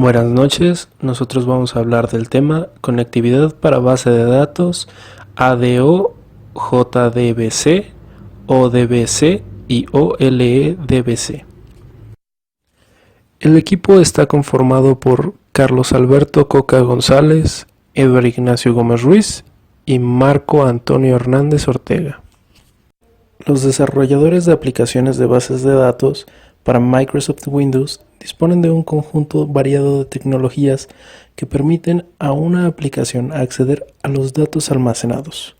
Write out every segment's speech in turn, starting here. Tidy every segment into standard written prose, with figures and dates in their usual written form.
Buenas noches, nosotros vamos a hablar del tema conectividad para base de datos ADO, JDBC, ODBC y OLEDBC. El equipo está conformado por Carlos Alberto Coca González, Eduardo Ignacio Gómez Ruiz y Marco Antonio Hernández Ortega. Los desarrolladores de aplicaciones de bases de datos para Microsoft Windows disponen de un conjunto variado de tecnologías que permiten a una aplicación acceder a los datos almacenados.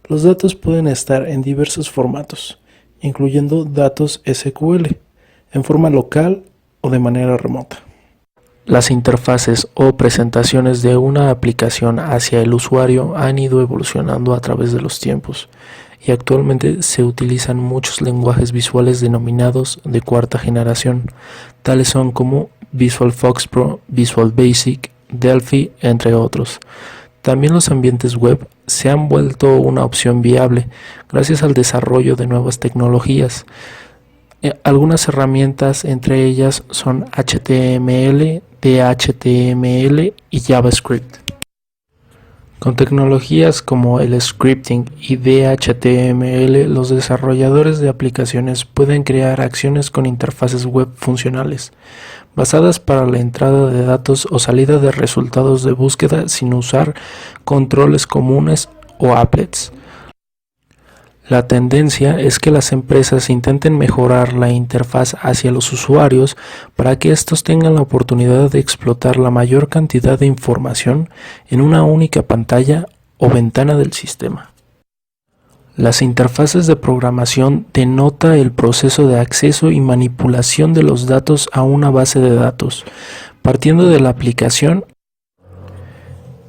Los datos pueden estar en diversos formatos, incluyendo datos SQL, en forma local o de manera remota. Las interfaces o presentaciones de una aplicación hacia el usuario han ido evolucionando a través de los tiempos y actualmente se utilizan muchos lenguajes visuales denominados de cuarta generación, tales son como Visual Fox Pro, Visual Basic, Delphi, entre otros. También los ambientes web se han vuelto una opción viable gracias al desarrollo de nuevas tecnologías. Algunas herramientas entre ellas son HTML, DHTML y JavaScript. Con tecnologías como el scripting y DHTML, los desarrolladores de aplicaciones pueden crear acciones con interfaces web funcionales, basadas para la entrada de datos o salida de resultados de búsqueda sin usar controles comunes o applets. La tendencia es que las empresas intenten mejorar la interfaz hacia los usuarios para que estos tengan la oportunidad de explotar la mayor cantidad de información en una única pantalla o ventana del sistema. Las interfaces de programación denota el proceso de acceso y manipulación de los datos a una base de datos. Partiendo de la aplicación,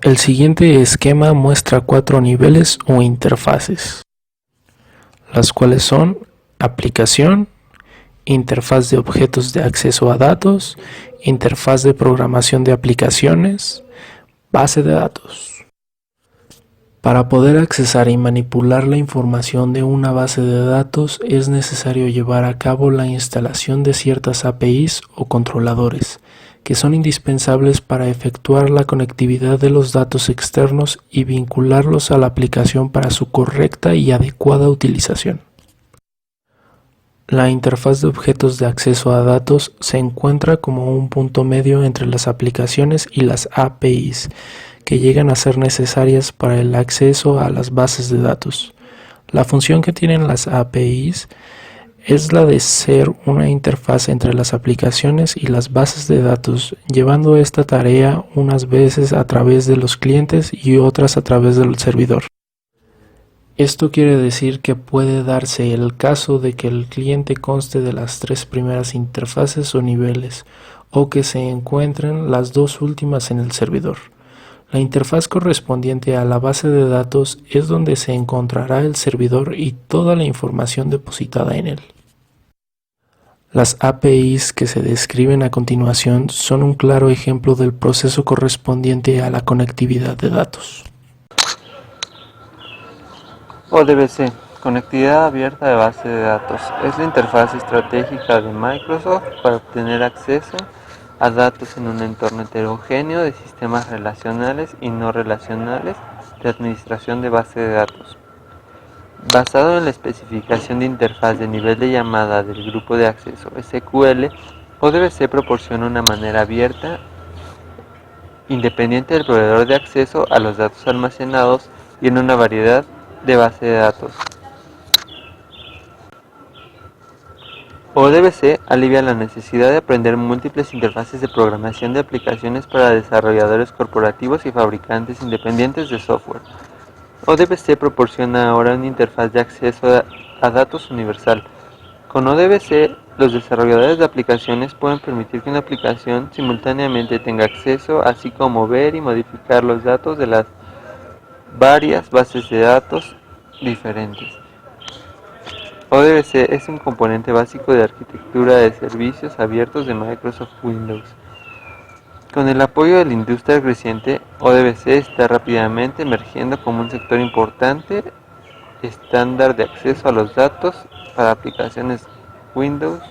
el siguiente esquema muestra 4 niveles o interfaces, las cuales son aplicación, interfaz de objetos de acceso a datos, interfaz de programación de aplicaciones, base de datos. Para poder accesar y manipular la información de una base de datos es necesario llevar a cabo la instalación de ciertas APIs o controladores, que son indispensables para efectuar la conectividad de los datos externos y vincularlos a la aplicación para su correcta y adecuada utilización. La interfaz de objetos de acceso a datos se encuentra como un punto medio entre las aplicaciones y las APIs, que llegan a ser necesarias para el acceso a las bases de datos. La función que tienen las APIs es la de ser una interfaz entre las aplicaciones y las bases de datos, llevando esta tarea unas veces a través de los clientes y otras a través del servidor. Esto quiere decir que puede darse el caso de que el cliente conste de las 3 primeras interfaces o niveles, o que se encuentren las 2 últimas en el servidor. La interfaz correspondiente a la base de datos es donde se encontrará el servidor y toda la información depositada en él. Las APIs que se describen a continuación son un claro ejemplo del proceso correspondiente a la conectividad de datos. ODBC, Conectividad Abierta de Base de Datos, es la interfaz estratégica de Microsoft para obtener acceso a datos en un entorno heterogéneo de sistemas relacionales y no relacionales de administración de base de datos. Basado en la especificación de interfaz de nivel de llamada del grupo de acceso SQL, ODBC proporciona una manera abierta, independiente del proveedor de acceso a los datos almacenados y en una variedad de bases de datos. ODBC alivia la necesidad de aprender múltiples interfaces de programación de aplicaciones para desarrolladores corporativos y fabricantes independientes de software. ODBC proporciona ahora una interfaz de acceso a datos universal. Con ODBC, los desarrolladores de aplicaciones pueden permitir que una aplicación simultáneamente tenga acceso, así como ver y modificar los datos de las varias bases de datos diferentes. ODBC es un componente básico de arquitectura de servicios abiertos de Microsoft Windows. Con el apoyo de la industria creciente, ODBC está rápidamente emergiendo como un sector importante estándar de acceso a los datos para aplicaciones Windows.